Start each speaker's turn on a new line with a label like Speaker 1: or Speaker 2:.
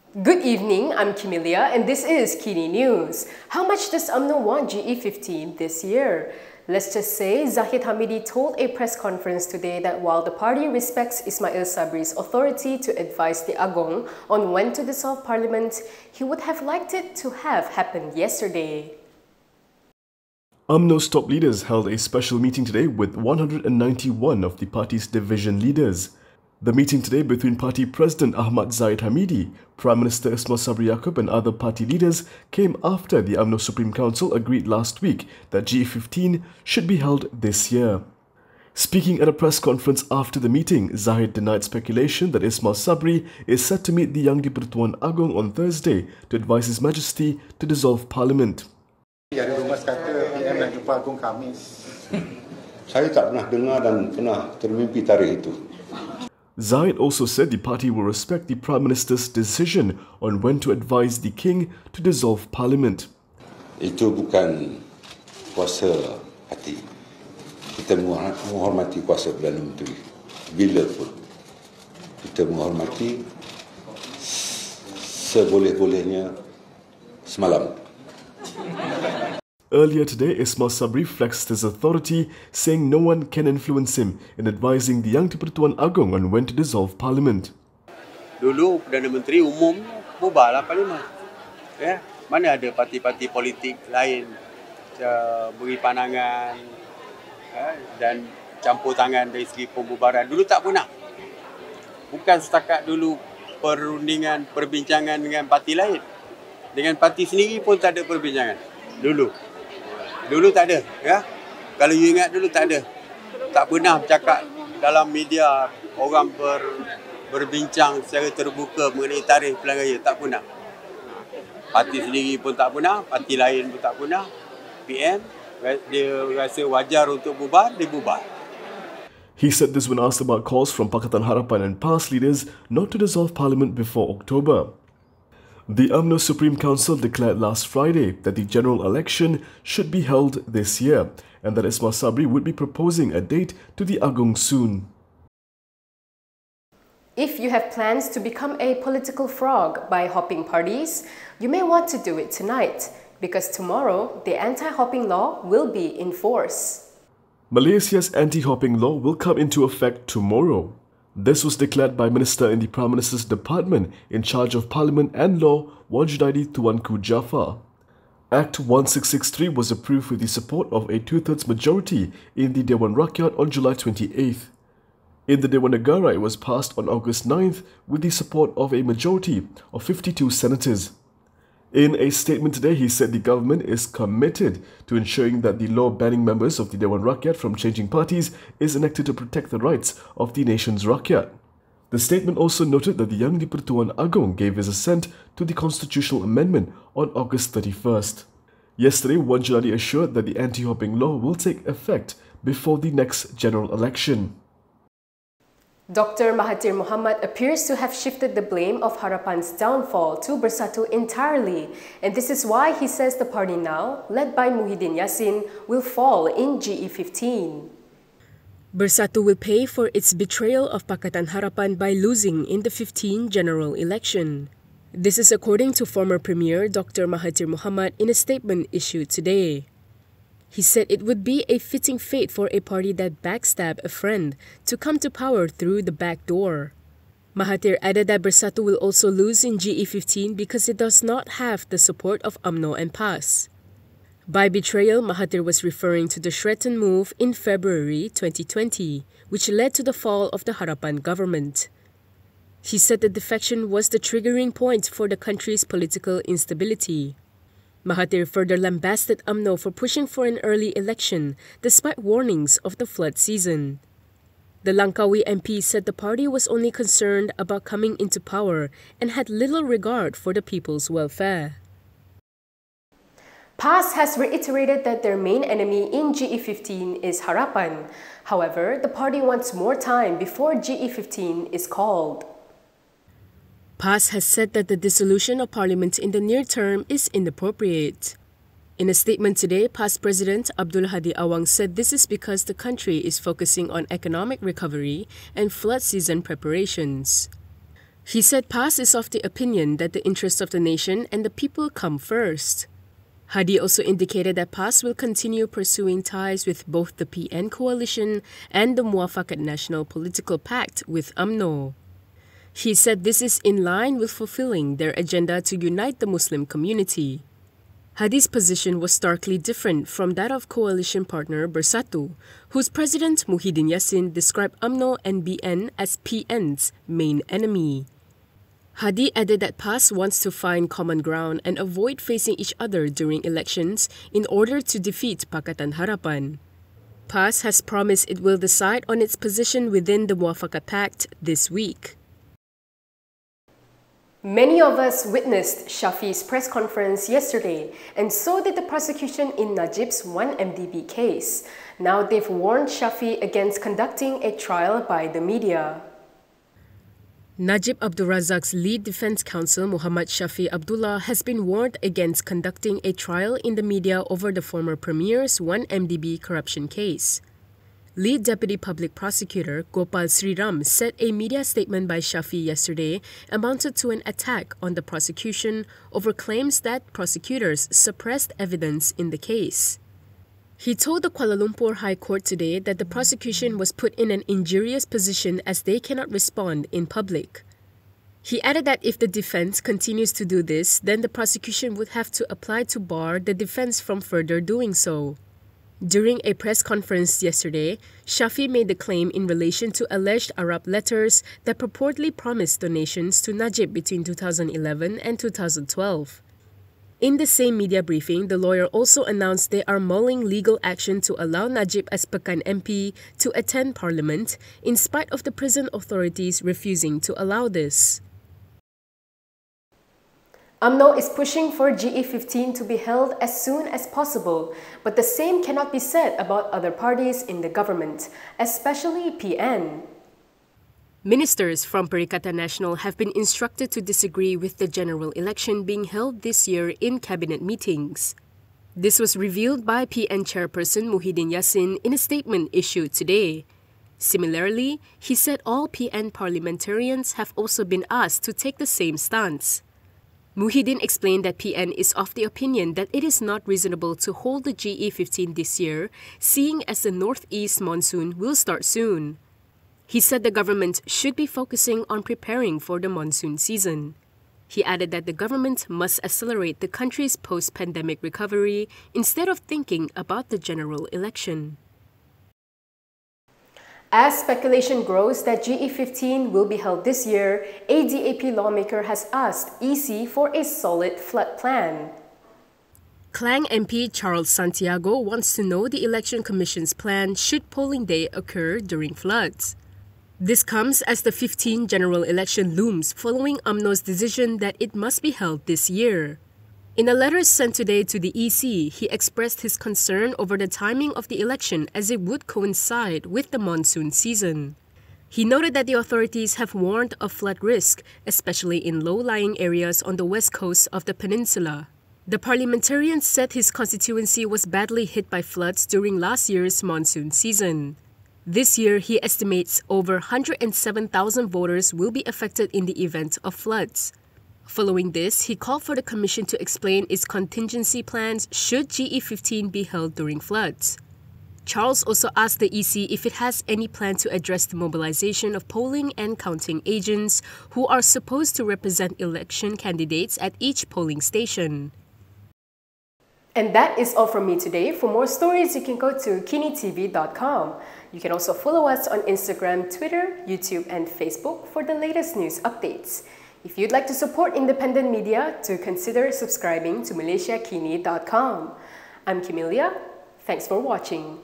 Speaker 1: Good evening, I'm Camelia and this is KiniNews. How much does Umno want GE15 this year? Let's just say Zahid Hamidi told a press conference today that while the party respects Ismail Sabri's authority to advise the Agong on when to dissolve parliament, he would have liked it to have happened yesterday.
Speaker 2: Umno's top leaders held a special meeting today with 191 of the party's division leaders. The meeting today between party president Ahmad Zahid Hamidi, Prime Minister Ismail Sabri Yaakob and other party leaders came after the Umno Supreme Council agreed last week that GE15 should be held this year. Speaking at a press conference after the meeting, Zahid denied speculation that Ismail Sabri is set to meet the young di-Pertuan Agong on Thursday to advise His Majesty to dissolve Parliament.
Speaker 3: Ada rumah kata PM nak jumpa Agong Khamis.
Speaker 4: Saya tak pernah dengar dan pernah termimpi tarikh itu.
Speaker 2: Zahid also said the party will respect the Prime Minister's decision on when to advise the King to dissolve Parliament.
Speaker 4: Itu bukan kuasa hati. Kita menghormati kuasa Perdana Menteri. Bila pun. Kita menghormati seboleh-bolehnya semalam.
Speaker 2: Earlier today, Ismail Sabri flexed his authority, saying no one can influence him in advising the young di-Pertuan Agong on when to dissolve Parliament.
Speaker 5: Dulu Perdana Menteri umum bubarlah Parlimen. Ya, mana ada parti-parti politik lain beri pandangan dan campur tangan dari segi pembubaran. Dulu tak pernah. Bukan setakat dulu perundingan, perbincangan dengan parti lain. Dengan parti sendiri pun tak ada perbincangan. Dulu tak ada, ya. Kalau you ingat dulu tak ada. Tak pernah bercakap dalam media orang berbincang secara terbuka mengenai tarikh pilihan raya, tak pernah. Parti sendiri pun tak pernah, parti lain pun tak pernah. PM dia rasa wajar untuk bubar, dia bubar.
Speaker 2: He said this when asked about calls from Pakatan Harapan and PAS leaders not to dissolve Parliament before October. The Umno Supreme Council declared last Friday that the general election should be held this year and that Ismail Sabri would be proposing a date to the Agong soon.
Speaker 1: If you have plans to become a political frog by hopping parties, you may want to do it tonight because tomorrow the anti-hopping law will be in force.
Speaker 2: Malaysia's anti-hopping law will come into effect tomorrow. This was declared by Minister in the Prime Minister's Department in charge of Parliament and Law, Wan Junaidi Tuanku Jaafar. Act 1663 was approved with the support of a two-thirds majority in the Dewan Rakyat on July 28th. In the Dewan Negara, it was passed on August 9th with the support of a majority of 52 senators. In a statement today, he said the government is committed to ensuring that the law banning members of the Dewan Rakyat from changing parties is enacted to protect the rights of the nation's Rakyat. The statement also noted that the young di-Pertuan Agong gave his assent to the constitutional amendment on August 31st. Yesterday, Wan Junaidi assured that the anti-hopping law will take effect before the next general election.
Speaker 1: Dr. Mahathir Mohamad appears to have shifted the blame of Harapan's downfall to Bersatu entirely, and this is why he says the party now, led by Muhyiddin Yassin, will fall in GE15.
Speaker 6: Bersatu will pay for its betrayal of Pakatan Harapan by losing in the 15 general election. This is according to former Premier Dr. Mahathir Mohamad in a statement issued today. He said it would be a fitting fate for a party that backstabbed a friend to come to power through the back door. Mahathir added that Bersatu will also lose in GE15 because it does not have the support of Umno and PAS. By betrayal, Mahathir was referring to the Sheraton move in February 2020, which led to the fall of the Harapan government. He said the defection was the triggering point for the country's political instability. Mahathir further lambasted Umno for pushing for an early election despite warnings of the flood season. The Langkawi MP said the party was only concerned about coming into power and had little regard for the people's welfare.
Speaker 1: PAS has reiterated that their main enemy in GE15 is Harapan. However, the party wants more time before GE15 is called.
Speaker 6: PAS has said that the dissolution of parliament in the near term is inappropriate. In a statement today, PAS President Abdul Hadi Awang said this is because the country is focusing on economic recovery and flood season preparations. He said PAS is of the opinion that the interests of the nation and the people come first. Hadi also indicated that PAS will continue pursuing ties with both the PN coalition and the Muafakat National Political Pact with UMNO. He said this is in line with fulfilling their agenda to unite the Muslim community. Hadi's position was starkly different from that of coalition partner Bersatu, whose president Muhyiddin Yassin described UMNO and BN as PN's main enemy. Hadi added that PAS wants to find common ground and avoid facing each other during elections in order to defeat Pakatan Harapan. PAS has promised it will decide on its position within the Muafakat Pact this week.
Speaker 1: Many of us witnessed Shafi's press conference yesterday, and so did the prosecution in Najib's 1MDB case. Now they've warned Shafi against conducting a trial by the media.
Speaker 6: Najib Abdul Razak's lead defense counsel Muhammad Shafi Abdullah has been warned against conducting a trial in the media over the former premier's 1MDB corruption case. Lead Deputy Public Prosecutor Gopal Sriram said a media statement by Shafi yesterday amounted to an attack on the prosecution over claims that prosecutors suppressed evidence in the case. He told the Kuala Lumpur High Court today that the prosecution was put in an injurious position as they cannot respond in public. He added that if the defense continues to do this, then the prosecution would have to apply to bar the defense from further doing so. During a press conference yesterday, Shafi made the claim in relation to alleged Arab letters that purportedly promised donations to Najib between 2011 and 2012. In the same media briefing, the lawyer also announced they are mulling legal action to allow Najib as Pekan MP to attend Parliament, in spite of the prison authorities refusing to allow this.
Speaker 1: UMNO is pushing for GE15 to be held as soon as possible, but the same cannot be said about other parties in the government, especially PN.
Speaker 6: Ministers from Perikatan Nasional have been instructed to disagree with the general election being held this year in cabinet meetings. This was revealed by PN chairperson Muhyiddin Yassin in a statement issued today. Similarly, he said all PN parliamentarians have also been asked to take the same stance. Muhyiddin explained that PN is of the opinion that it is not reasonable to hold the GE15 this year, seeing as the northeast monsoon will start soon. He said the government should be focusing on preparing for the monsoon season. He added that the government must accelerate the country's post-pandemic recovery instead of thinking about the general election.
Speaker 1: As speculation grows that GE15 will be held this year, a DAP lawmaker has asked EC for a solid flood plan.
Speaker 6: Klang MP Charles Santiago wants to know the Election Commission's plan should polling day occur during floods. This comes as the 15th general election looms following UMNO's decision that it must be held this year. In a letter sent today to the EC, he expressed his concern over the timing of the election as it would coincide with the monsoon season. He noted that the authorities have warned of flood risk, especially in low-lying areas on the west coast of the peninsula. The parliamentarian said his constituency was badly hit by floods during last year's monsoon season. This year, he estimates over 107,000 voters will be affected in the event of floods. Following this, he called for the Commission to explain its contingency plans should GE15 be held during floods. Charles also asked the EC if it has any plan to address the mobilization of polling and counting agents who are supposed to represent election candidates at each polling station.
Speaker 1: And that is all from me today. For more stories, you can go to KiniTV.com. You can also follow us on Instagram, Twitter, YouTube, and Facebook for the latest news updates. If you'd like to support independent media, do consider subscribing to MalaysiaKini.com. I'm Kimilia. Thanks for watching.